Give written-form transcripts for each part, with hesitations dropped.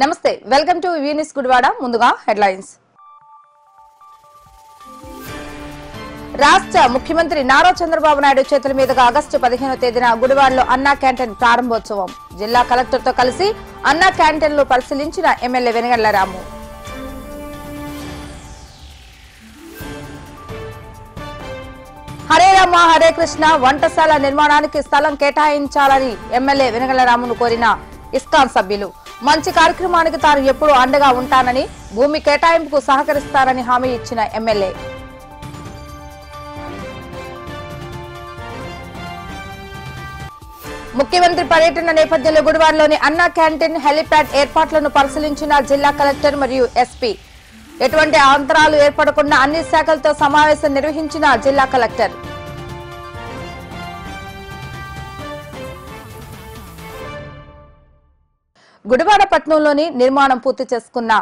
నమస్తే welcome to వీనిస్ Gudivada ముందుగా headlines రాష్ట్ర ముఖ్యమంత్రి నారా చంద్రబాబు నాయుడు చేతుల మీదుగా ఆగస్టు 15వ తేదీన గుడివాడలో అన్నా క్యాంటీన్ ప్రారంభోత్సవం జిల్లా కలెక్టర్తో కలిసి అన్నా క్యాంటీన్లు పరిశీలించిన ఎమ్మెల్యే వెనగళ్ల రాము హరే రామ హరే కృష్ణ వంటశాల నిర్మాణానికి స్థలం కేటాయించాలని ఎమ్మెల్యే వెనగళ్ల రామును కోరిన ఇస్కాన్ సభ్యులు మంచి కార్యక్రమానికి తాను ఎప్పుడూ అండగా ఉంటానని భూమి కేటాయింపుకు సహకరిస్తానని హామీ ఇచ్చిన ఎమ్మెల్యే ముఖ్యమంత్రి పర్యటన నేపథ్యంలో గుడివాడలోని అన్నా క్యాంటీన్ హెలిప్యాడ్ ఏర్పాట్లను పరిశీలించిన జిల్లా కలెక్టర్ మరియు ఎస్పీ ఎటువంటి అంతరాలు ఏర్పడకుండా అన్ని శాఖలతో సమావేశం నిర్వహించిన జిల్లా కలెక్టర్ గుడివాడ పట్టణంలోని నిర్మాణం పూర్తి చేసుకున్న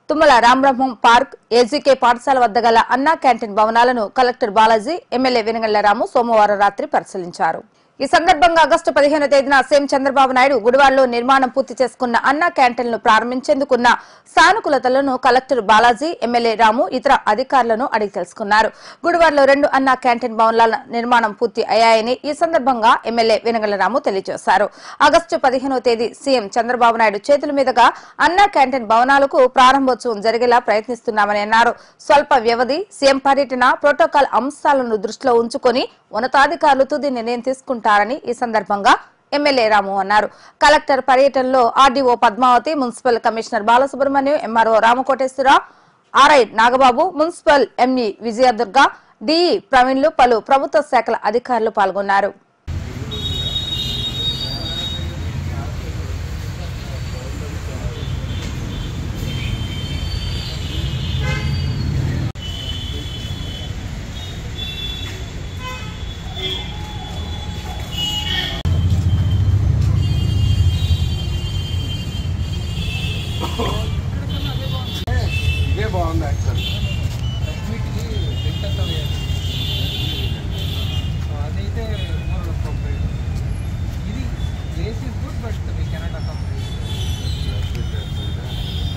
తుమ్మల రామబ్రహ్మం పార్క్ ఏజీకే పాఠశాల వద్ద గల అన్నా క్యాంటీన్ భవనాలను కలెక్టర్ బాలాజీ ఎమ్మెల్యే వెనగళ్ల రాము సోమవారం రాత్రి పరిశీలించారు. ఈ సందర్భంగా ఆగస్టు 15వ తేదీన సీఎం చంద్రబాబు నాయుడు గుడివాడలో నిర్మాణం పూర్తి చేసుకున్న అన్నా క్యాంటీన్లను ప్రారంభించేందుకున్న సానుకూలతలను కలెక్టర్ బాలాజీ ఎమ్మెల్యే రాము ఇతర అధికారులను అడిగి తెలుసుకున్నారు. గుడివాడలో 2 అన్నా క్యాంటీన్ భవనాల నిర్మాణం పూర్తి అయ్యాయని ఈ సందర్భంగా ఎమ్మెల్యే వెనగళ్ల రాము తెలియజేశారు. ఆగస్టు 15వ తేదీ సీఎం చంద్రబాబు నాయుడు చేతుల మీదుగా అన్నా క్యాంటీన్ భవనాలకు ప్రారంభోత్సవం జరిగేలా ప్రయత్నిస్తున్నామని అన్నారు. స్వల్ప వ్యవధి సీఎం పర్యటన ప్రోటోకాల్ అంశాలను దృష్టిలో ఉంచుకొని ఉన్నతాధికారులు తుది నిర్ణయం తీసుకుంటారని ఈ సందర్భంగా ఎమ్మెల్యే రాము అన్నారు. కలెక్టర్ పర్యటనలో RDO Padmavathi, municipal commissioner Balasubrahmanyam, MRO Ramakoteswararao, RI Nagababu, municipal ME Vijayadurga, DE ప్రవీణ్లు, పలు ప్రభుత్వ శాఖల అధికారులు పాల్గొన్నారు. ఇదే బాగుంది యాక్చువల్ అదైతే ఇది place is good but we cannot accommodate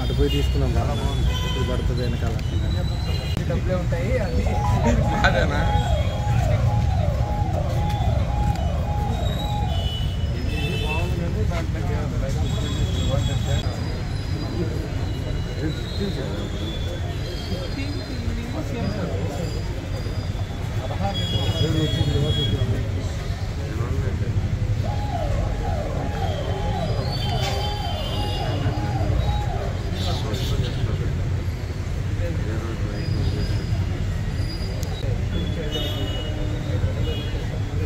అటు పోయి తీసుకున్నాం చాలా బాగుంది ఎప్పుడు పడుతుంది వెనకాల డబ్బులే ఉంటాయి అది అదేనా ఇది బాగుంది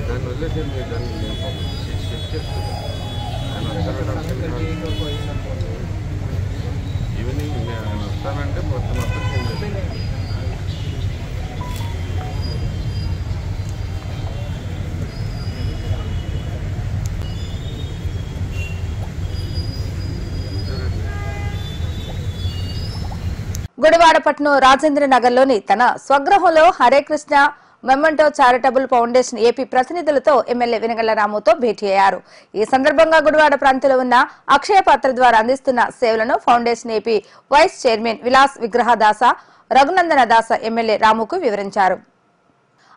దాంట్లో దాని వల్ల ఈవినింగ్ నేను వస్తానంటే మొత్తం గుడివాడ పట్టణం రాజేంద్ర నగర్ లోని తన స్వగృహంలో Hare Krishna memento charitable foundation AP ప్రతినిధులతో ఎమ్మెల్యే వెనగళ్ల రాముతో భేటీ అయ్యారు. ఈ సందర్భంగా గుడివాడ ప్రాంతంలో ఉన్న అక్షయ పాత్ర ద్వారా అందిస్తున్న సేవలను foundation AP vice chairman Vilas Vigrahadasa Raghunandana Dasa MLA రాముకు వివరించారు.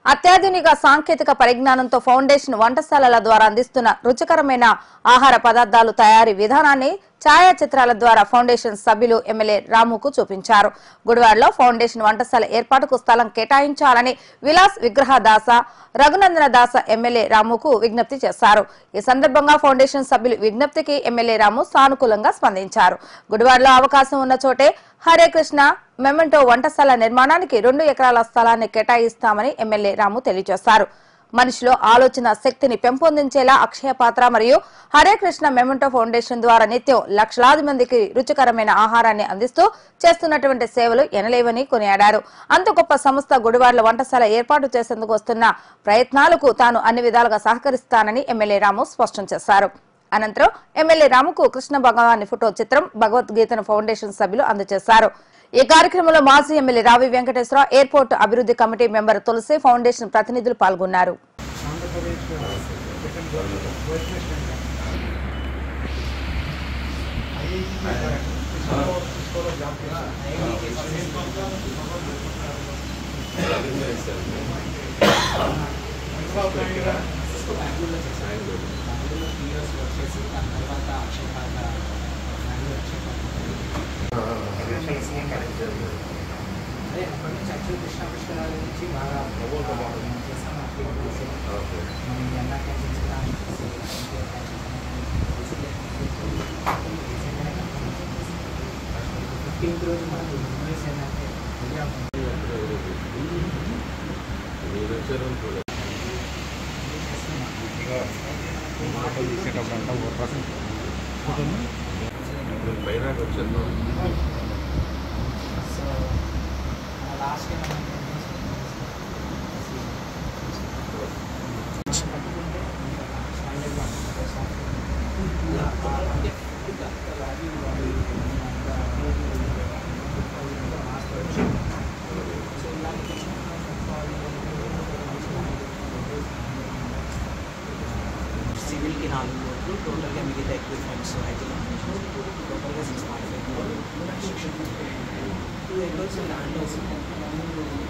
అత్యాధునిక సాంకేతిక పరిజ్ఞానంతో ఫౌండేషన్ వంటశాలల ద్వారా అందిస్తున్న రుచికరమైన ఆహార పదార్థాలు తయారీ విధానాన్ని ఛాయాచిత్రాల ద్వారా ఫౌండేషన్ సభ్యులు ఎమ్మెల్యే రాముకు చూపించారు. గుడివాడలో ఫౌండేషన్ వంటశాల ఏర్పాటుకు స్థలం కేటాయించాలని విలాస్ విగ్రహదాస రఘునందన దాస ఎమ్మెల్యే రాముకు విజ్ఞప్తి చేశారు. ఈ సందర్భంగా ఫౌండేషన్ సభ్యులు విజ్ఞప్తికి ఎమ్మెల్యే రాము సానుకూలంగా స్పందించారు. గుడివాడలో అవకాశం ఉన్న చోటే హరే కృష్ణ మెమెంటో వంటశాల నిర్మాణానికి 2 ఎకరాల స్థలాన్ని కేటాయిస్తామని ఎమ్మెల్యే రాము తెలియజేశారు. మనిషిలో ఆలోచన శక్తిని పెంపొందించేలా అక్షయ పాత్ర మరియు హరే కృష్ణ మెమెంటో ఫౌండేషన్ ద్వారా నిత్యం లక్షలాది మందికి రుచికరమైన ఆహారాన్ని అందిస్తూ చేస్తున్నటువంటి సేవలు ఎనలేవని కొనియాడారు. అంత గొప్ప సంస్థ గుడివాడలో వంటశాల ఏర్పాటు చేసేందుకు వస్తున్న ప్రయత్నాలకు తాను అన్ని విధాలుగా సహకరిస్తానని ఎమ్మెల్యే రాము స్పష్టం చేశారు. అనంతరం ఎమ్మెల్యే రాముకు కృష్ణ భగవాన్ ఫోటో చిత్రం భగవద్గీతను ఫౌండేషన్ సభ్యులు అందజేశారు. ఈ కార్యక్రమంలో మాజీ ఎమ్మెల్యే రావి వెంకటేశ్వర, ఎయిర్పోర్ట్ అభివృద్ధి కమిటీ మెంబర్ తులసి, ఫౌండేషన్ ప్రతినిధులు పాల్గొన్నారు. బైరాగ్ వచ్చిందో సివిల్ కి 4 కోట్లు టోటల్ గా మిగతా ఎక్విప్మెంట్స్ అయితే టోటల్ గా 6.5 crores construction 2 acres land also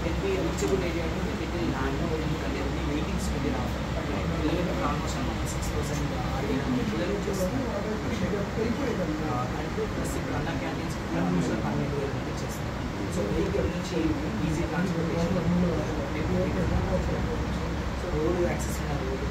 can be reachable area to little land and the meetings with the almost 6,000 పిల్లలు చేస్తారు అండ్ ప్లస్ అన్న క్యాంటీన్స్ కూడా పన్నెండు చేస్తారు సో వెహికల్ నుంచి easy transportation so road access ఉన్న రోడ్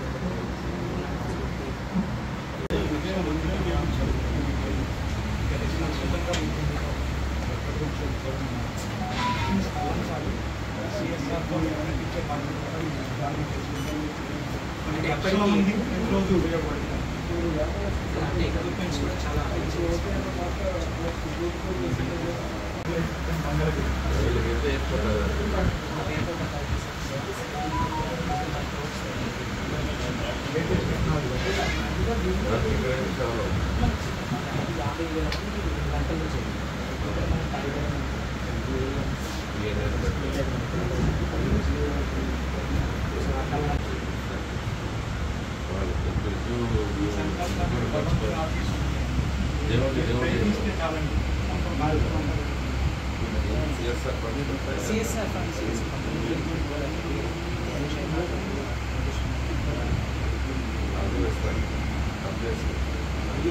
ఎక్విప్మెంట్స్ కూడా చాలా CSR funds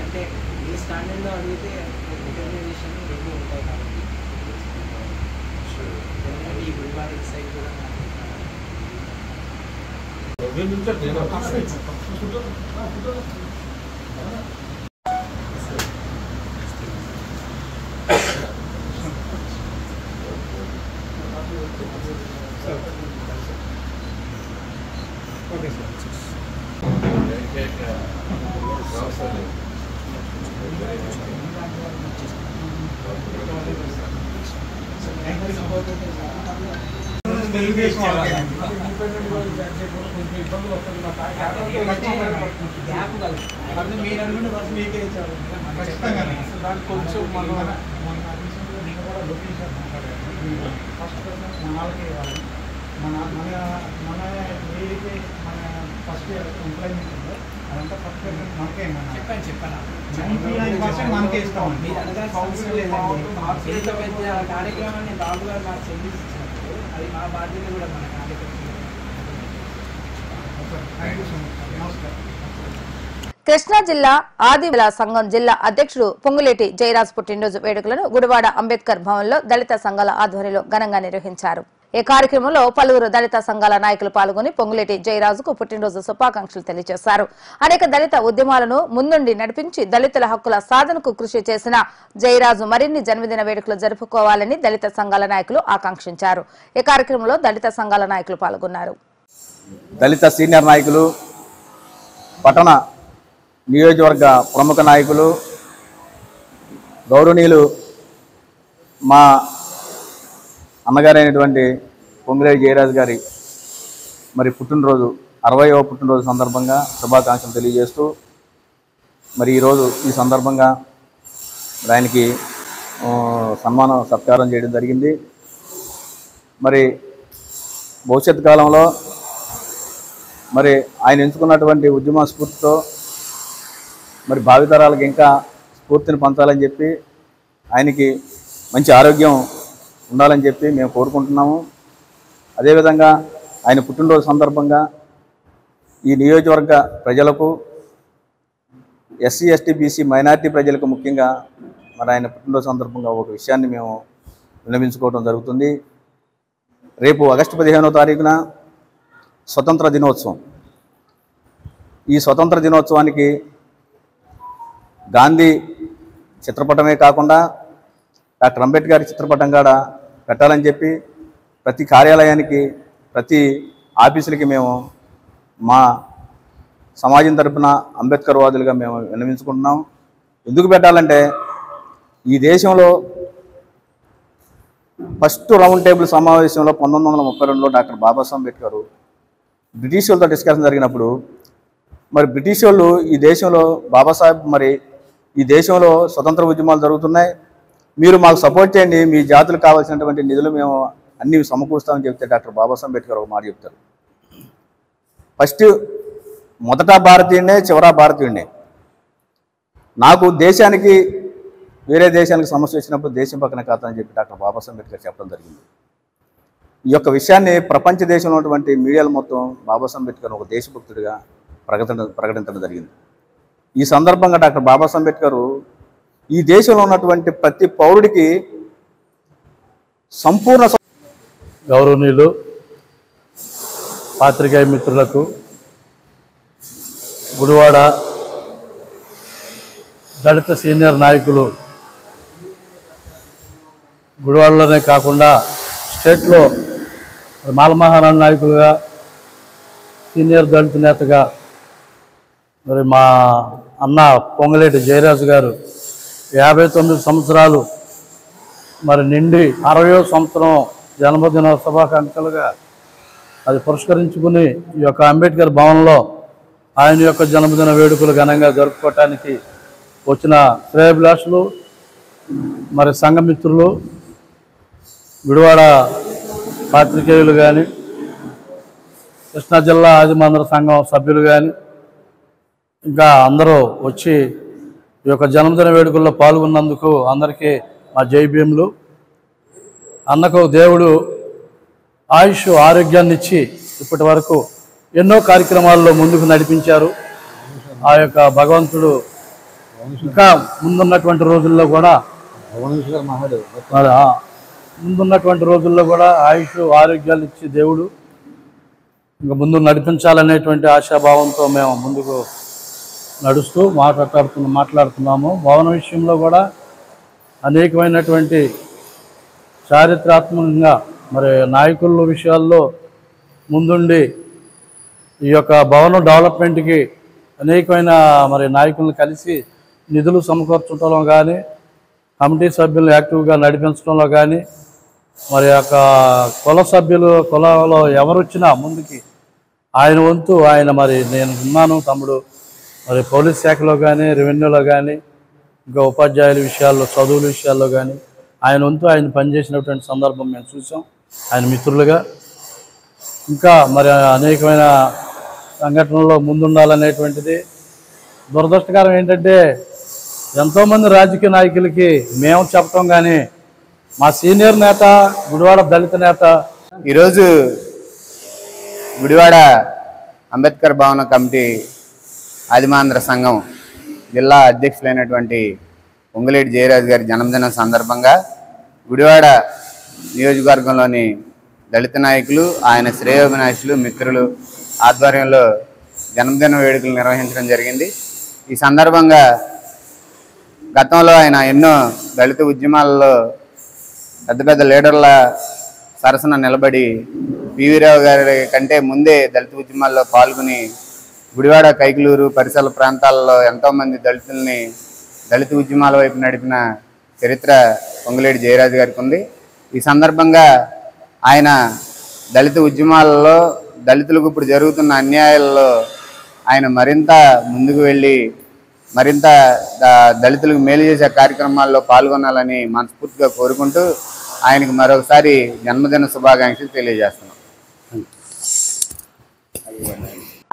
అంటే ఈ స్టాండర్డ్లో అడిగితే రికగ్నైజేషన్ రెండు ఉంటాయి కాబట్టి ఎందుకంటే ఈ గుడివాడ సైడ్ కూడా గ్యాప్ కలిసి మీరు అనుకుంటే ఫస్ట్ మీకే ఇచ్చారు దానికి కొంచెం మన లొకేషన్ ఫస్ట్ మనకి ఇవ్వాలి మన మన మన ఏదైతే మన ఫస్ట్ ఎంప్లాయ్మెంట్ ఉందో అదంతా ఫస్ట్ మనకే చెప్పాను 99% మనకే ఇస్తాం మీరు అనగా కార్యక్రమాన్ని బాబు గారు మాకు చెల్లించి ఇచ్చినప్పుడు అది మా బాధ్యత కూడా మన కార్యక్రమం. Thank you so much. నమస్కారం. కృష్ణా జిల్లా ఆదివాసీ సంఘం జిల్లా అధ్యక్షుడు పొంగులేటి జయరాజ్ పుట్టినరోజు వేడుకలను గుడివాడ అంబేద్కర్ భవన్లో దళిత సంఘాల ఆధ్వర్యంలో ఘనంగా నిర్వహించారు. ఈ కార్యక్రమంలో పలువురు దళిత సంఘాల నాయకులు పాల్గొని పొంగులేటి జయరాజుకు పుట్టినరోజు శుభాకాంక్షలు తెలియజేశారు. అనేక దళిత ఉద్యమాలను ముందుండి నడిపించి దళితుల హక్కుల సాధనకు కృషి చేసిన జయరాజు మరిన్ని జన్మదిన వేడుకలు జరుపుకోవాలని దళిత సంఘాల నాయకులు ఆకాంక్షించారు. ఈ కార్యక్రమంలో దళిత సంఘాల నాయకులు పాల్గొన్నారు. దళిత సీనియర్ నాయకులు, పట్టణ నియోజకవర్గ ప్రముఖ నాయకులు, గౌరవనీయులు మా అన్నగారైనటువంటి పొంగులేటి జయరాజు గారి మరి పుట్టినరోజు 60వ పుట్టినరోజు సందర్భంగా శుభాకాంక్షలు తెలియజేస్తూ మరి ఈరోజు ఈ సందర్భంగా ఆయనకి సన్మానం సత్కారం చేయడం జరిగింది. మరి భవిష్యత్ కాలంలో మరి ఆయన ఎంచుకున్నటువంటి ఉద్యమ స్ఫూర్తితో మరి భావితరాలకు ఇంకా స్ఫూర్తిని పంచాలని చెప్పి ఆయనకి మంచి ఆరోగ్యం ఉండాలని చెప్పి మేము కోరుకుంటున్నాము. అదేవిధంగా ఆయన పుట్టినరోజు సందర్భంగా ఈ నియోజకవర్గ ప్రజలకు, ఎస్సీ ఎస్టీ బీసీ మైనారిటీ ప్రజలకు ముఖ్యంగా మరి ఆయన పుట్టినరోజు సందర్భంగా ఒక విషయాన్ని మేము విన్నవించుకోవడం జరుగుతుంది. రేపు ఆగస్టు 15వ తారీఖున స్వతంత్ర దినోత్సవం. ఈ స్వతంత్ర దినోత్సవానికి గాంధీ చిత్రపటమే కాకుండా డాక్టర్ అంబేద్కర్ చిత్రపటం కూడా పెట్టాలని చెప్పి ప్రతి కార్యాలయానికి, ప్రతి ఆఫీసులకి మేము మా సమాజం తరపున అంబేద్కర్ వాదులుగా మేము విన్నవించుకుంటున్నాం. ఎందుకు పెట్టాలంటే ఈ దేశంలో ఫస్ట్ రౌండ్ టేబుల్ సమావేశంలో 1932లో డాక్టర్ బాబాసాహెబ్ అంబేద్కర్ బ్రిటిష్ వాళ్ళతో డిస్కషన్ జరిగినప్పుడు మరి బ్రిటిష్ వాళ్ళు ఈ దేశంలో బాబాసాహెబ్ మరి ఈ దేశంలో స్వతంత్ర ఉద్యమాలు జరుగుతున్నాయి, మీరు మాకు సపోర్ట్ చేయండి, మీ జాతులకు కావాల్సినటువంటి నిధులు మేము అన్నీ సమకూరుస్తామని చెప్తే డాక్టర్ బాబాసాహెబ్ అంబేద్కర్ ఒక మాట చెప్తారు, ఫస్ట్ మొదట భారతీయుడినే చివరా భారతీయుడినే, నాకు దేశానికి వేరే దేశానికి సమస్య వచ్చినప్పుడు దేశం పక్కన కాదు అని చెప్పి డాక్టర్ బాబాసాహెబ్ అంబేద్కర్ చెప్పడం జరిగింది. ఈ యొక్క విషయాన్ని ప్రపంచ దేశంలో ఉన్నటువంటి మీడియాలు మొత్తం బాబాసాహెబ్ అంబేద్కర్ ఒక దేశభక్తుడిగా ప్రకటించడం జరిగింది. ఈ సందర్భంగా డాక్టర్ బాబాసాహెబ్ అంబేద్కర్ ఈ దేశంలో ఉన్నటువంటి ప్రతి పౌరుడికి సంపూర్ణ గౌరవనీయులు పాత్రికేయ మిత్రులకు, గుడివాడ దళిత సీనియర్ నాయకులు, గుడివాడలోనే కాకుండా స్టేట్లో మాలమహారాణ నాయకులుగా, సీనియర్ దళిత నేతగా మరి మా అన్న పొంగలేటి జయరాజు గారు 59 సంవత్సరాలు మరి నిండి 60వ సంవత్సరం జన్మదిన శుభాకాంక్షలుగా అది పురస్కరించుకుని ఈ యొక్క అంబేద్కర్ భవన్లో ఆయన యొక్క జన్మదిన వేడుకలు ఘనంగా జరుపుకోవటానికి వచ్చిన శ్రేయభిలాషులు, మరి సంఘమిత్రులు, గుడివాడ పాత్రికేయులు కానీ, కృష్ణా జిల్లా ఆదిమందర సంఘం సభ్యులు కానీ, ఇంకా అందరూ వచ్చి ఈ యొక్క జన్మదిన వేడుకల్లో పాల్గొన్నందుకు అందరికీ మా జైభీములు. అన్నకు దేవుడు ఆయుష్ ఆరోగ్యాన్ని ఇచ్చి ఇప్పటి వరకు ఎన్నో కార్యక్రమాల్లో ముందుకు నడిపించారు. ఆ యొక్క భగవంతుడు ఇంకా ముందున్నటువంటి రోజుల్లో కూడా ఆయుష్ ఆరోగ్యాలు ఇచ్చి దేవుడు ఇంకా ముందు నడిపించాలనేటువంటి ఆశాభావంతో మేము ముందుకు నడుస్తూ మాట్లాడుతున్నాము. భవన విషయంలో కూడా అనేకమైనటువంటి చారిత్రాత్మకంగా మరి నాయకుల విషయాల్లో ముందుండి ఈ యొక్క భవన డెవలప్మెంట్కి అనేకమైన మరి నాయకులను కలిసి నిధులు సమకూర్చడంలో కానీ, కమిటీ సభ్యులను యాక్టివ్గా నడిపించడంలో కానీ, మరి యొక్క కుల సభ్యులు కులంలో ఎవరు వచ్చినా ముందుకి ఆయన వంతు ఆయన మరి నేను ఉన్నాను తమ్ముడు, మరి పోలీస్ శాఖలో కానీ, రెవెన్యూలో కానీ, ఇంకా ఉపాధ్యాయుల విషయాల్లో, చదువుల విషయాల్లో కానీ ఆయన వంతు ఆయన పనిచేసినటువంటి సందర్భం మేము చూసాం ఆయన మిత్రులుగా. ఇంకా మరి అనేకమైన సంఘటనల్లో ముందుండాలనేటువంటిది. దురదృష్టకరం ఏంటంటే ఎంతోమంది రాజకీయ నాయకులకి మేము చెప్పటం కానీ మా సీనియర్ నేత, గుడివాడ దళిత నేత ఈరోజు గుడివాడ అంబేద్కర్ భవన కమిటీ ఆదిమాంధ్ర సంఘం జిల్లా అధ్యక్షులైనటువంటి పొంగులేటి జయరాజు గారి జన్మదినం సందర్భంగా గుడివాడ నియోజకవర్గంలోని దళిత నాయకులు, ఆయన శ్రేయోభిలాషులు, మిత్రులు ఆధ్వర్యంలో జన్మదిన వేడుకలు నిర్వహించడం జరిగింది. ఈ సందర్భంగా గతంలో ఆయన ఎన్నో దళిత ఉద్యమాలలో పెద్ద పెద్ద లీడర్ల సరసన నిలబడి పివి రావు గారి కంటే ముందే దళిత ఉద్యమాల్లో పాల్గొని గుడివాడ, కైకలూరు పరిసర ప్రాంతాలలో ఎంతోమంది దళితుల్ని దళిత ఉద్యమాల వైపు నడిపిన చరిత్ర పొంగులేటి జయరాజు గారికి ఉంది. ఈ సందర్భంగా ఆయన దళిత ఉద్యమాలలో దళితులకు ఇప్పుడు జరుగుతున్న అన్యాయాలలో ఆయన మరింత ముందుకు వెళ్ళి మరింత దళితులకు మేలు చేసే కార్యక్రమాల్లో పాల్గొనాలని మనస్ఫూర్తిగా కోరుకుంటూ ఆయనకు మరొకసారి జన్మదిన శుభాకాంక్షలు తెలియజేస్తున్నాం.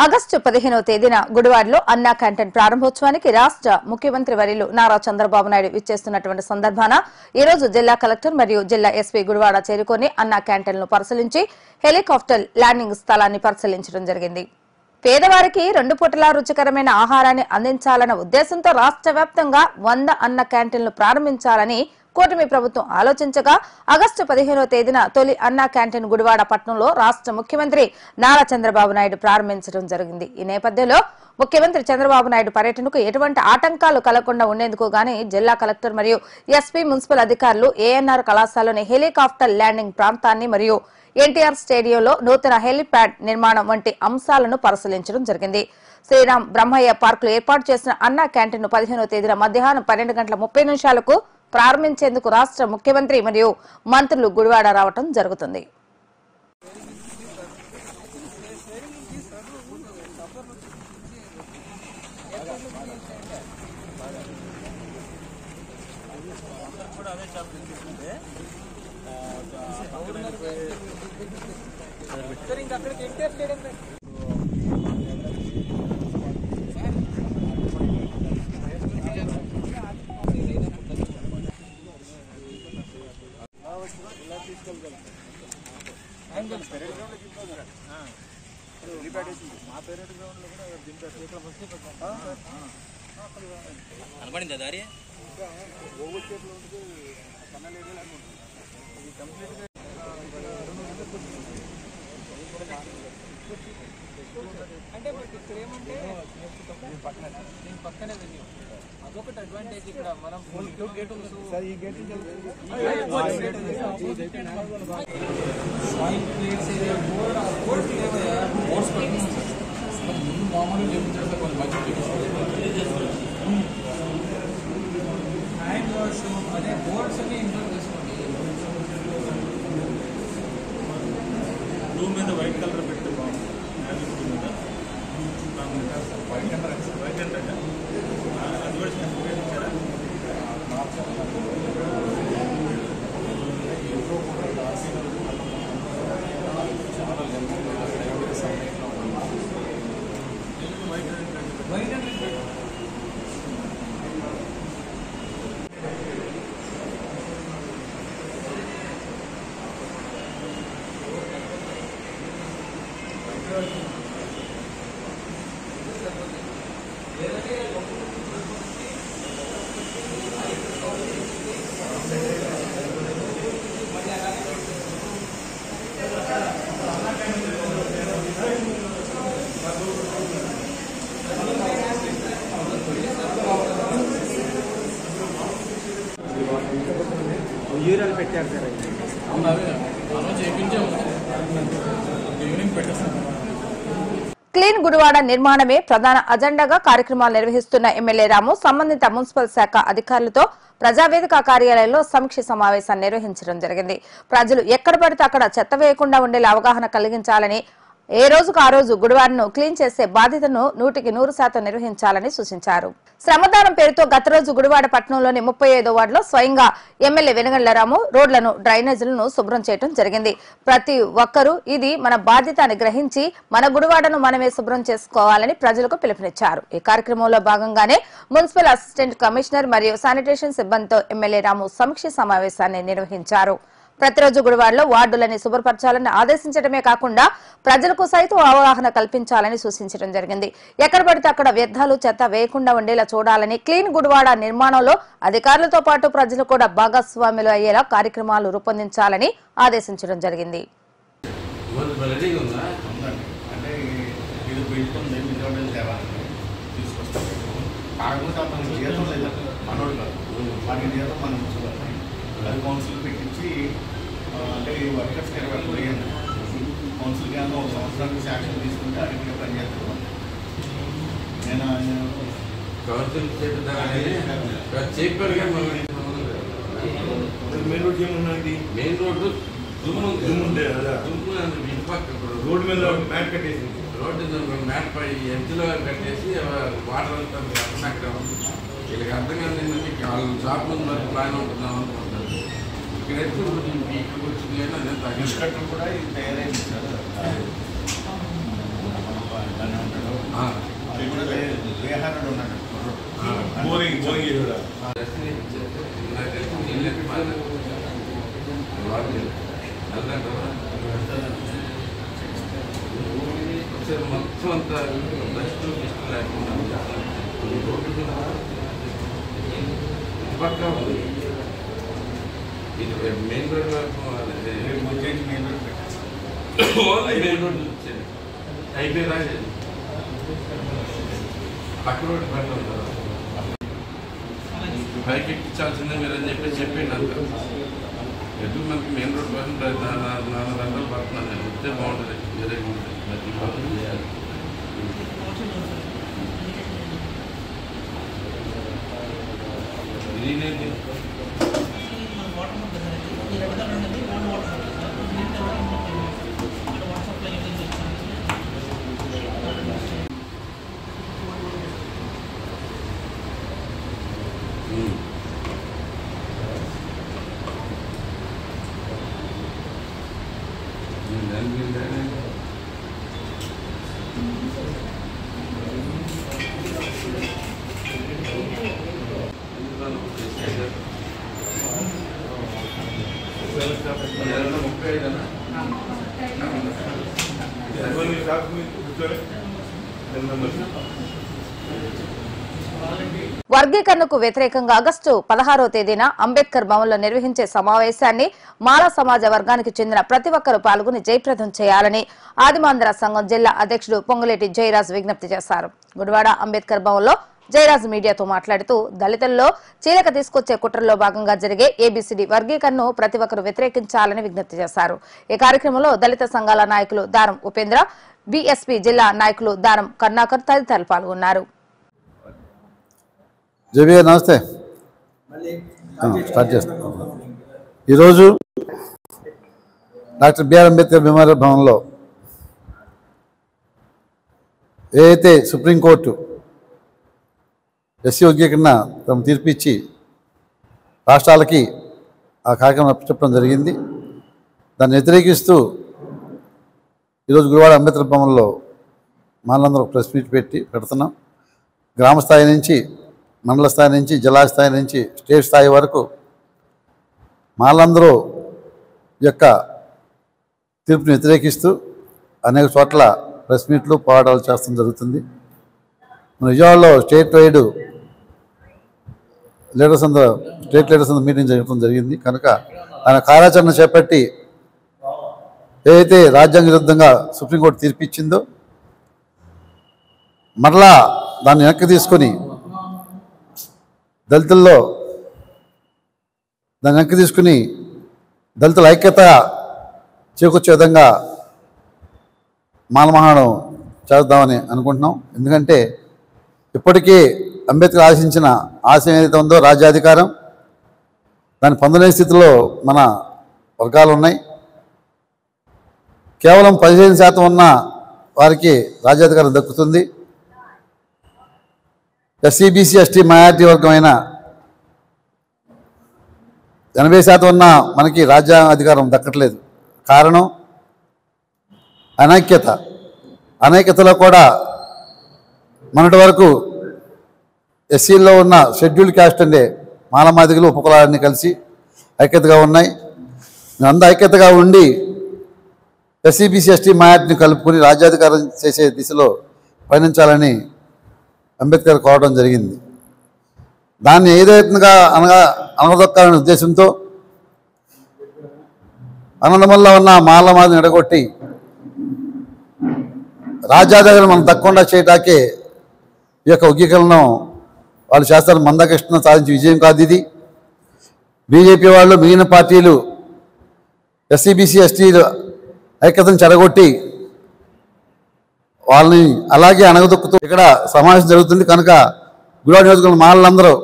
ఆగస్టు 15వ తేదీన గుడివాడలో అన్నా క్యాంటీన్ ప్రారంభోత్సవానికి రాష్ట్ర ముఖ్యమంత్రి వర్యులు నారా చంద్రబాబు నాయుడు విచ్చేస్తున్నటువంటి సందర్భాన ఈ రోజు జిల్లా కలెక్టర్ మరియు జిల్లా ఎస్పీ గుడివాడ చేరుకొని అన్నా క్యాంటీన్లను పరిశీలించి హెలికాప్టర్ ల్యాండింగ్ స్థలాన్ని పరిశీలించడం జరిగింది. పేదవారికి 2 పూటల రుచికరమైన ఆహారాన్ని అందించాలన్న ఉద్దేశంతో రాష్ట్ర వ్యాప్తంగా 100 అన్న క్యాంటీన్లు ప్రారంభించాలని కూటమి ప్రభుత్వం ఆలోచించగా ఆగస్టు 15వ తేదీన తొలి అన్నా క్యాంటీన్ గుడివాడ పట్టణంలో రాష్ట్ర ముఖ్యమంత్రి నారా చంద్రబాబు నాయుడు ప్రారంభించడం జరిగింది. ఈ నేపథ్యంలో ముఖ్యమంత్రి చంద్రబాబు నాయుడు పర్యటనకు ఎటువంటి ఆటంకాలు కలగకుండా ఉండేందుకు గానీ జిల్లా కలెక్టర్ మరియు ఎస్పీ మున్సిపల్ అధికారులు ఏఎన్ఆర్ కళాశాలలోని హెలికాప్టర్ ల్యాండింగ్ ప్రాంతాన్ని మరియు ఎన్టీఆర్ స్టేడియంలో నూతన హెలిప్యాడ్ నిర్మాణం వంటి అంశాలను పరిశీలించడం జరిగింది. శ్రీరామ్ బ్రహ్మయ్య పార్కులో ఏర్పాటు చేసిన అన్నా క్యాంటీన్ 15వ తేదీన మధ్యాహ్నం 12:30 ప్రారంభించేందుకు రాష్ట్ర ముఖ్యమంత్రి మరియు మంత్రులు గుడివాడ రావడం జరుగుతుంది. అనబడిందా దారి అంటే ఇక్కడ ఏమంటే దీని పక్కనే వెన్యూ అదొకటి అడ్వాంటేజ్. ఇక్కడ మనం గేట్ ఉంది సార్, ఈ గేట్ ముందు మామూలు చేపించారు కొంచెం హ్యాండ్ వాష్ అదే బోర్డ్స్ అన్ని ఇన్స్టాల్ చేసుకోండి. బ్లూ మీద వైట్ కలర్ పెట్టి బాగుంది. వైట్ అంటే అడ్వర్టైజ్మెంట్ ఇచ్చారా? వైట్ అండ్ యూరియాలు పెట్టారు సార్. ఈవినింగ్ పెట్టేస్తాను. క్లీన్ గుడివాడ నిర్మాణమే ప్రధాన అజెండాగా కార్యక్రమాలు నిర్వహిస్తున్న ఎమ్మెల్యే రాము సంబంధిత మున్సిపల్ శాఖ అధికారులతో ప్రజావేదిక కార్యాలయంలో సమీక్ష సమావేశాన్ని నిర్వహించడం జరిగింది. ప్రజలు ఎక్కడ పడితే అక్కడ చెత్త వేయకుండా ఉండేలా అవగాహన కలిగించాలని, ఏ రోజుకు ఆ రోజు గుడివాడను క్లీన్ చేసే బాధ్యతను 100% నిర్వహించాలని సూచించారు. శ్రమదానం పేరుతో గత రోజు గుడివాడ పట్టణంలోని 35వ వార్డులో స్వయంగా ఎమ్మెల్యే వెనుగళ్ల రాము రోడ్లను, డ్రైనేజీలను శుభ్రం చేయడం జరిగింది. ప్రతి ఒక్కరూ ఇది మన బాధ్యత అని గ్రహించి మన గుడివాడను మనమే శుభ్రం చేసుకోవాలని ప్రజలకు పిలుపునిచ్చారు. ఈ కార్యక్రమంలో భాగంగానే మున్సిపల్ అసిస్టెంట్ కమిషనర్ మరియు శానిటేషన్ సిబ్బందితో ఎమ్మెల్యే రాము సమీక్ష సమావేశాన్ని నిర్వహించారు. ప్రతిరోజు గుడివాడలో వార్డులని శుభ్రపరచాలని ఆదేశించడమే కాకుండా ప్రజలకు సైతం అవగాహన కల్పించాలని సూచించడం జరిగింది. ఎక్కడ పడితే అక్కడ వ్యర్థాలు, చెత్త వేయకుండా ఉండేలా చూడాలని, క్లీన్ గుడివాడ నిర్మాణంలో అధికారులతో పాటు ప్రజలు కూడా భాగస్వాములు అయ్యేలా కార్యక్రమాలు రూపొందించాలని ఆదేశించడం జరిగింది. కౌన్సిల్ పెట్టించి అంటే ఈ వర్కర్స్ ఎప్పుడు వేయండి. కౌన్సిల్ కానీ ఒక సంవత్సరానికి శాంక్షన్ తీసుకుంటే అడిగిన పని చేస్తాను. నేను మెయిన్ రోడ్ ఏమున్నది? మెయిన్ రోడ్డు రోడ్డు మీద మ్యాట్ కట్టేసి రోడ్డు మ్యాట్ పై ఎడ్జ్లో కట్టేసి వాటర్ అంతా అక్కడ వీళ్ళకి అర్థం కాదు. వాళ్ళు షాప్ ముందు ప్లాన్ ఉంటున్నాం అనుకుంటారు. ఇక్కడ ఇక్కడికి వచ్చింది కానీ అదే కూడా ఇది తయారైంది సార్. అది కూడా లేహారాడు ఉన్నాడు. మొత్తం అంతా డస్ట్ లేకుండా పక్కా ఉంది. ఇది మెయిన్ రోడ్ వైపు మెయిన్ రోడ్ మెయిన్ రోడ్ వచ్చేది అయిపోయి పక్క రోడ్డు పెట్టాలి కదా, పైకి ఎక్కించాల్సిందే మీరు అని చెప్పండి అంత ఎటు మనకి మెయిన్ రోడ్ కోసం 4 గంటలు పడుతున్నాను నేను. వస్తే బాగుంటుంది, వేరే ఉంటుంది, ప్రతి పక్కన చేయాలి. ఇదేంటి వర్గీకరణకు వ్యతిరేకంగా ఆగస్టు 16వ తేదీన అంబేద్కర్ భవన్లో నిర్వహించే సమావేశాన్ని మాల సమాజ వర్గానికి చెందిన ప్రతి ఒక్కరూ పాల్గొని జయప్రదం చేయాలని ఆదిమాంధ్ర సంఘం జిల్లా అధ్యక్షుడు పొంగులేటి జయరాజ్ విజ్ఞప్తి చేశారు. గుడివాడ అంబేద్కర్ భవన్లో జయరాజ్ మీడియాతో మాట్లాడుతూ దళితుల్లో చీలక తీసుకొచ్చే కుట్రలో భాగంగా జరిగే ఏబీసీడీ వర్గీకరణను ప్రతి ఒక్కరూ వ్యతిరేకించాలని విజ్ఞప్తి చేశారు. ఈ కార్యక్రమంలో దళిత సంఘాల నాయకులు దారం ఉపేంద్ర, బీఎస్పీ జిల్లా నాయకులు దారం కర్ణాకర్ తదితరులు పాల్గొన్నారు. జబియా నమస్తే. స్టార్ట్ చేస్తాం. ఈరోజు డాక్టర్ బిఆర్ అంబేద్కర్ మెమోరియల్ భవన్లో ఏదైతే సుప్రీంకోర్టు ఎస్సీ వర్గీకరణ తమ తీర్పు ఇచ్చి రాష్ట్రాలకి ఆ కార్యక్రమం చెప్పడం జరిగింది. దాన్ని వ్యతిరేకిస్తూ ఈరోజు గుడివాడ అంబేద్కర్ భవన్లో మనందరూ ప్రెస్ మీట్ పెడుతున్నాం. గ్రామ స్థాయి నుంచి, మండల స్థాయి నుంచి, జిల్లా స్థాయి నుంచి, స్టేట్ స్థాయి వరకు మాలందరూ యొక్క తీర్పుని వ్యతిరేకిస్తూ అనేక చోట్ల ప్రెస్ మీట్లు, పోరాటాలు చేస్తూ జరుగుతుంది. విజయవాడలో స్టేట్ వైడ్ స్టేట్ లీడర్స్ అందరూ మీటింగ్ జరగడం జరిగింది. కనుక ఆయన కార్యాచరణ చేపట్టి ఏదైతే రాజ్యాంగ విరుద్ధంగా సుప్రీంకోర్టు తీర్పు ఇచ్చిందో మరలా దాన్ని వెనక్కి తీసుకొని దళితుల్లో దాన్ని వెనక్కి తీసుకుని దళితుల ఐక్యత చేకూర్చే విధంగా మాలమహానం చేద్దామని అనుకుంటున్నాం. ఎందుకంటే ఇప్పటికీ అంబేద్కర్ ఆశించిన ఆశయం ఏదైతే ఉందో రాజ్యాధికారం, దాన్ని పొందలేని స్థితిలో మన వర్గాలు ఉన్నాయి. కేవలం 15% ఉన్న వారికి రాజ్యాధికారం దక్కుతుంది. ఎస్సీ, బీసీ, ఎస్టీ మైనారిటీ వర్గమైన 80% ఉన్న మనకి రాజ్యాధికారం దక్కట్లేదు. కారణం అనైక్యత. అనైక్యతలో కూడా మొన్నటి వరకు ఎస్సీల్లో ఉన్న షెడ్యూల్డ్ క్యాస్ట్ అంటే మాలమాదిగలు, ఉపకులాలన్నీ కలిసి ఐక్యతగా ఉన్నాయి. అందరూ ఐక్యతగా ఉండి ఎస్సీ, బీసీ, ఎస్టీ మైనారిటీని కలుపుకొని రాజ్యాధికారం చేసే దిశలో పయనించాలని అంబేద్కర్ కోరడం జరిగింది. దాన్ని ఏదైనా అనగదొక్కాలనే ఉద్దేశంతో అన్నదమ్ముల్లో ఉన్న మాలమాదిని ఎడగొట్టి రాజ్యాధికారం మనం దక్కకుండా చేయటాకే ఈ యొక్క వర్గీకరణను వాళ్ళు చేస్తారు. మందకృష్ణ సాధించే విజయం కాదు ఇది. బీజేపీ వాళ్ళు, మిగిలిన పార్టీలు ఎస్సీ, బీసీ, ఎస్టీ ఐక్యతను చెడగొట్టి వాళ్ళని అలాగే అణగదొక్కుతూ ఇక్కడ సమావేశం జరుగుతుంది. కనుక గుడివాడ నియోజకవర్గం మాలందరూ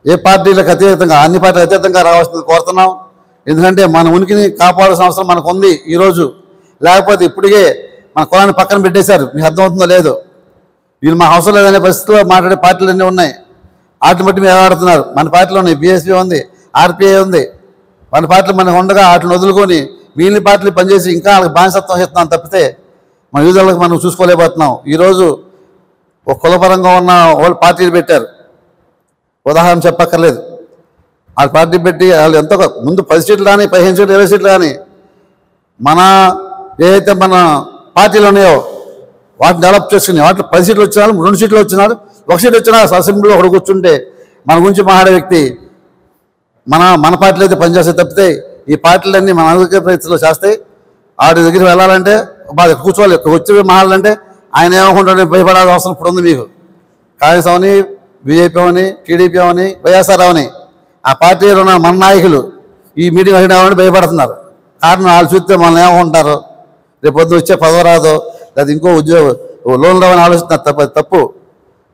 ఏ పార్టీలకు అతీతంగా, అన్ని పార్టీలకు అతీతంగా రావాల్సింది కోరుతున్నాం. ఎందుకంటే మన ఉనికిని కాపాడాల్సిన అవసరం మనకు ఉంది ఈరోజు. లేకపోతే ఇప్పటికే మన కులాన్ని పక్కన పెట్టేశారు. మీకు అర్థమవుతుందో లేదో. వీళ్ళు మా అవసరం లేదనే పరిస్థితిలో మాట్లాడే పార్టీలు అన్నీ ఉన్నాయి. వాటిని బట్టి మేము ఆడుతున్నారు. మన పార్టీలో ఉన్నాయి, బీఎస్పీ ఉంది, ఆర్పీఐ ఉంది. మన పార్టీలు మనకు ఉండగా వాటిని వదులుకొని మిగిలిన పార్టీలు పనిచేసి ఇంకా వాళ్ళకి బానిసత్వం ఇస్తున్నాం తప్పితే మన యూజర్లకు మనం చూసుకోలేకపోతున్నాం. ఈరోజు ఒక కులపరంగా ఉన్న వాళ్ళు పార్టీలు పెట్టారు. ఉదాహరణ చెప్పక్కర్లేదు. ఆ పార్టీ పెట్టి వాళ్ళు ఎంతో ముందు 10 సీట్లు కానీ 15 సీట్లు 20 సీట్లు కానీ మన ఏదైతే మన పార్టీలు ఉన్నాయో వాటిని డెవలప్ చేసుకుని వాటిలో 10 సీట్లు వచ్చినాడు, 2 సీట్లు వచ్చినాడు, 1 సీట్ వచ్చినా అసెంబ్లీలో ఒకటి కూర్చుంటే మన గురించి మాట్లాడే వ్యక్తి మన పార్టీలో అయితే పనిచేస్తే తప్పితే ఈ పార్టీలన్నీ మన అనుకూల ప్రయత్నంలో చేస్తాయి. ఆడి దగ్గరికి వెళ్ళాలంటే బాగా కూర్చోవాలి. వచ్చి మాట్లాడాలంటే ఆయన ఏమనుకుంటాడని భయపడాల్సిన అవసరం ఇప్పుడు ఉంది మీకు. కాంగ్రెస్ అవని, బీజేపీ అవని, టీడీపీ అవని, వైఎస్ఆర్ అవని ఆ పార్టీలో ఉన్న మన నాయకులు ఈ మీటింగ్ అడిగినామని భయపడుతున్నారు. కారణం వాళ్ళు చూస్తే మనల్ని ఏమనుకుంటారు, రేపు పొద్దు వచ్చే పదవి రాదు, లేదా ఇంకో ఉద్యోగం లోన్ రావని ఆలోచిస్తున్నారు. తప్పు.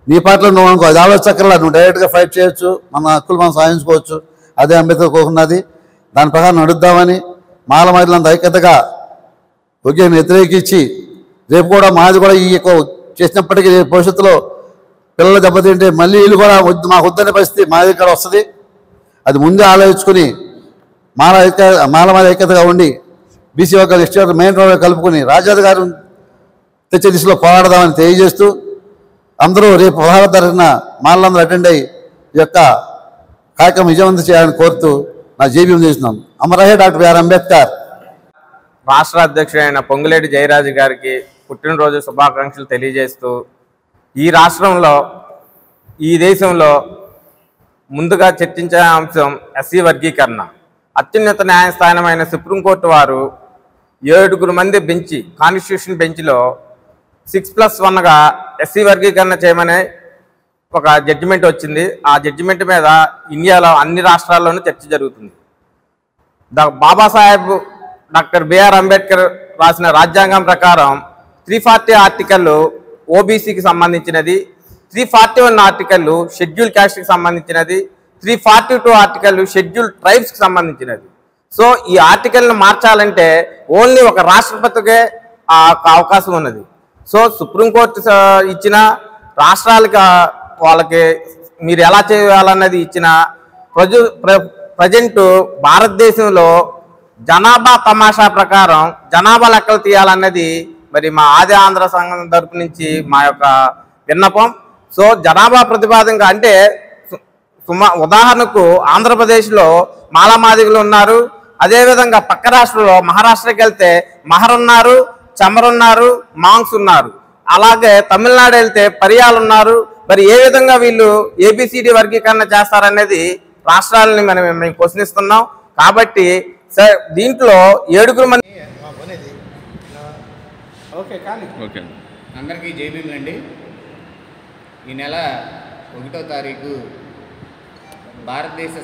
నీ పార్టీలో నువ్వు అనుకో, అది ఆలోచించక్కర్లా. నువ్వు డైరెక్ట్గా ఫైట్ చేయొచ్చు, మన హక్కులు మనం సాధించుకోవచ్చు. అదే అంబేద్కర్ కోరుకున్నది. దాని ప్రకారం నడుద్దామని మాల మహిళలంత ఐక్యతగా ఒకే వ్యతిరేకించి రేపు కూడా మాది కూడా ఈ చేసినప్పటికీ రేపు భవిష్యత్తులో పిల్లలు దెబ్బతింటే మళ్ళీ వీళ్ళు కూడా మాకు వద్దనే పరిస్థితి మా దగ్గర వస్తుంది. అది ముందే ఆలోచించుకుని మాల మీద ఐక్యతగా ఉండి బీసీ వర్గాలు ఎస్టీ మెయిన్ రోడ్లో కలుపుకొని రాజాది గారు తెచ్చే దిశలో పోరాడదామని తెలియజేస్తూ అందరూ రేపు 16వ తారీఖున మాలందరూ అటెండ్ అయ్యి ఈ యొక్క కార్యక్రమం విజయవంతం చేయాలని కోరుతూ నా జేబీ చేస్తున్నాను. అమరహే డాక్టర్ బిఆర్ అంబేద్కర్. రాష్ట్ర అధ్యక్షుడైన పొంగులేటి జయరాజు గారికి పుట్టినరోజు శుభాకాంక్షలు తెలియజేస్తూ ఈ రాష్ట్రంలో ఈ దేశంలో ముందుగా చర్చించే అంశం ఎస్సీ వర్గీకరణ. అత్యున్నత న్యాయస్థానమైన సుప్రీంకోర్టు వారు 7 మంది బెంచ్ కాన్స్టిట్యూషన్ బెంచ్లో 6+1గా ఎస్సీ వర్గీకరణ చేయమని ఒక జడ్జిమెంట్ వచ్చింది. ఆ జడ్జిమెంట్ మీద ఇండియాలో అన్ని రాష్ట్రాల్లోనూ చర్చ జరుగుతుంది. బాబాసాహెబ్ డాక్టర్ బిఆర్ అంబేద్కర్ రాసిన రాజ్యాంగం ప్రకారం 340 ఆర్టికల్ ఓబీసీకి సంబంధించినది, 341 ఆర్టికల్ షెడ్యూల్ క్యాస్ట్కి సంబంధించినది, 342 ఆర్టికల్ షెడ్యూల్ ట్రైబ్స్కి సంబంధించినది. సో ఈ ఆర్టికల్ని మార్చాలంటే ఓన్లీ ఒక రాష్ట్రపతికే అవకాశం ఉన్నది. సో సుప్రీంకోర్టు ఇచ్చిన రాష్ట్రాలకి వాళ్ళకి మీరు ఎలా చేయాలన్నది ఇచ్చిన ప్రజెంట్ భారతదేశంలో జనాభా తమాషా ప్రకారం జనాభా లెక్కలు తీయాలన్నది మరి మా ఆది ఆంధ్ర సంఘం తరపు నుంచి మా యొక్క విన్నపం. సో జనాభా ప్రతిపాదనగా అంటే ఉదాహరణకు ఆంధ్రప్రదేశ్లో మాలమాదిగులు ఉన్నారు, అదేవిధంగా పక్క రాష్ట్రంలో మహారాష్ట్రకి వెళ్తే మహర్ ఉన్నారు, చమర్ ఉన్నారు, మాంగ్స్ ఉన్నారు, అలాగే తమిళనాడు వెళ్తే పరియాలు ఉన్నారు. మరి ఏ విధంగా వీళ్ళు ఏబిసిడి వర్గీకరణ చేస్తారనేది రాష్ట్రాలని మేము ప్రశ్నిస్తున్నాం. కాబట్టి సార్ దీంట్లో 7 మంది అందరికీ జైభీములండి. ఈ నెల 1వ తారీఖు భారతదేశ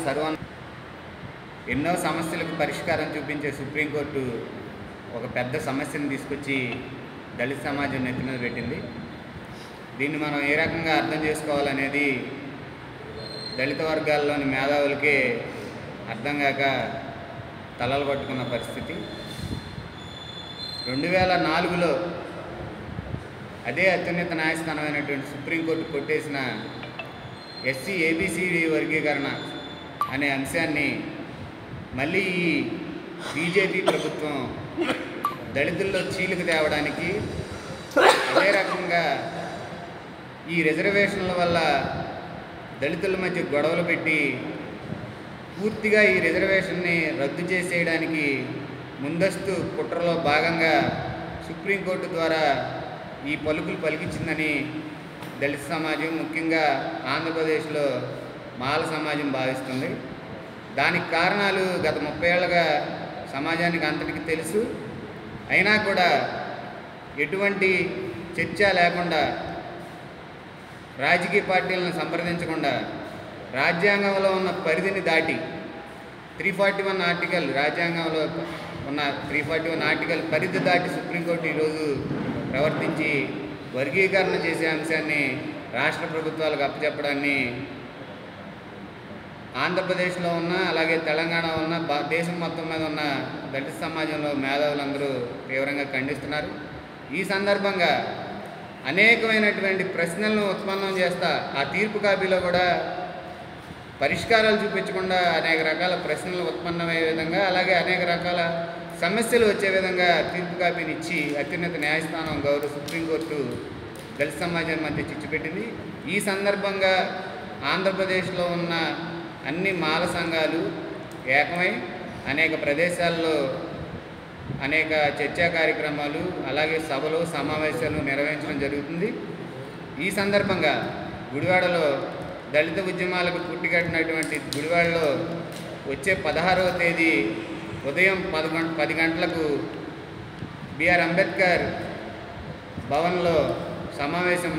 ఎన్నో సమస్యలకు పరిష్కారం చూపించే సుప్రీంకోర్టు ఒక పెద్ద సమస్యను తీసుకొచ్చి దళిత సమాజం నెత్తి మీద పెట్టింది. దీన్ని మనం ఏ రకంగా అర్థం చేసుకోవాలనేది దళిత వర్గాల్లోని మేధావులకే అర్థం కాక తలలు పట్టుకున్న పరిస్థితి. 2004లో అదే అత్యున్నత న్యాయస్థానమైనటువంటి సుప్రీంకోర్టు కొట్టేసిన ఎస్సీ ఏబిసిడి వర్గీకరణ అనే అంశాన్ని మళ్ళీ ఈ బీజేపీ ప్రభుత్వం దళితుల్లో చీలిక తేవడానికి, అదే రకంగా ఈ రిజర్వేషన్ల వల్ల దళితుల మధ్య గొడవలు పెట్టి పూర్తిగా ఈ రిజర్వేషన్ని రద్దు చేసేయడానికి ముందస్తు కుట్రలో భాగంగా సుప్రీంకోర్టు ద్వారా ఈ పలుకులు పలికించిందని దళిత సమాజం, ముఖ్యంగా ఆంధ్రప్రదేశ్లో మాల సమాజం భావిస్తుంది. దానికి కారణాలు గత 30 ఏళ్ళుగా సమాజానికి అంతటికి తెలుసు. అయినా కూడా ఎటువంటి చర్చ లేకుండా, రాజకీయ పార్టీలను సంప్రదించకుండా, రాజ్యాంగంలో ఉన్న పరిధిని దాటి 341 ఆర్టికల్, రాజ్యాంగంలో ఉన్న 341 ఆర్టికల్ పరిధి దాటి సుప్రీంకోర్టు ఈరోజు ప్రవర్తించి వర్గీకరణ చేసే అంశాన్ని రాష్ట్ర ప్రభుత్వాలకు అప్పచెప్పడాన్ని ఆంధ్రప్రదేశ్లో ఉన్న, అలాగే తెలంగాణ ఉన్న, దేశం మొత్తం మీద ఉన్న దళిత సమాజంలో మేధావులందరూ తీవ్రంగా ఖండిస్తున్నారు. ఈ సందర్భంగా అనేకమైనటువంటి ప్రశ్నలను ఉత్పన్నం చేస్తా ఆ తీర్పు కాపీలో కూడా పరిష్కారాలు చూపించకుండా అనేక రకాల ప్రశ్నలు ఉత్పన్నమయ్యే విధంగా, అలాగే అనేక రకాల సమస్యలు వచ్చే విధంగా తీర్పు కాపీని ఇచ్చి అత్యున్నత న్యాయస్థానం గౌరవ సుప్రీంకోర్టు దళిత సమాజం మధ్య చిచ్చుపెట్టింది. ఈ సందర్భంగా ఆంధ్రప్రదేశ్లో ఉన్న అన్ని మాల సంఘాలు ఏకమై అనేక ప్రదేశాల్లో అనేక చర్చా కార్యక్రమాలు అలాగే సభలు సమావేశాలు నిర్వహించడం జరుగుతుంది. ఈ సందర్భంగా గుడివాడలో దళిత ఉద్యమాలకు పుట్టికట్టినటువంటి గుడివాడలో వచ్చే 16వ తేదీ ఉదయం 10 గంటలకు బిఆర్ అంబేద్కర్ భవన్లో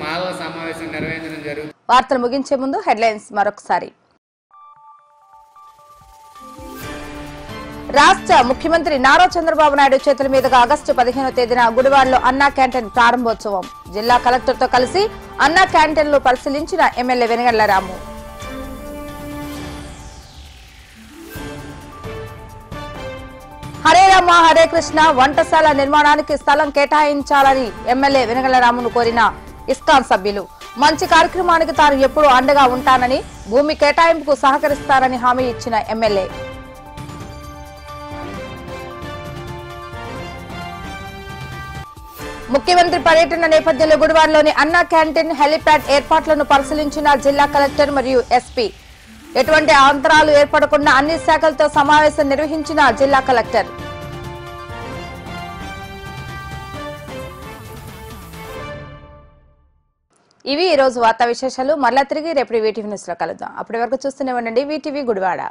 మాలల సమావేశం నిర్వహించడం జరుగుతుంది. వార్తలు ముగించే ముందు హెడ్లైన్స్ మరొకసారి. రాష్ట్ర ముఖ్యమంత్రి నారా చంద్రబాబు నాయుడు చేతుల మీదుగా ఆగస్టు 15వ తేదీన గుడివాడలో అన్నా క్యాంటీన్ ప్రారంభోత్సవం. జిల్లా కలెక్టర్తో కలిసి అన్నా క్యాంటీన్లు పరిశీలించిన ఎమ్మెల్యే వెనగళ్ల రాము. హరే రామ హరే కృష్ణ వంటశాల నిర్మాణానికి స్థలం కేటాయించాలని ఎమ్మెల్యే వెనగళ్ల రామును కోరిన ఇస్కాన్ సభ్యులు. మంచి కార్యక్రమానికి తాను ఎప్పుడూ అండగా ఉంటానని, భూమి కేటాయింపుకు సహకరిస్తారని హామీ ఇచ్చిన ఎమ్మెల్యే. ముఖ్యమంత్రి పర్యటన నేపథ్యంలో గుడివాడలోని అన్నా క్యాంటీన్ హెలిప్యాడ్ ఏర్పాట్లను పరిశీలించిన జిల్లా కలెక్టర్ మరియు ఎస్పీ. ఎటువంటి అంతరాలు ఏర్పడకుండా అన్ని శాఖలతో సమావేశం నిర్వహించిన జిల్లా కలెక్టర్. ఇవి ఈ రోజు వార్తా విశేషాలు. మరలా తిరిగి రేపు వీటీవీ న్యూస్ లో కలుద్దాం. అప్పటి వరకు చూస్తూనే ఉండండి వీటీవీ గుడివాడ.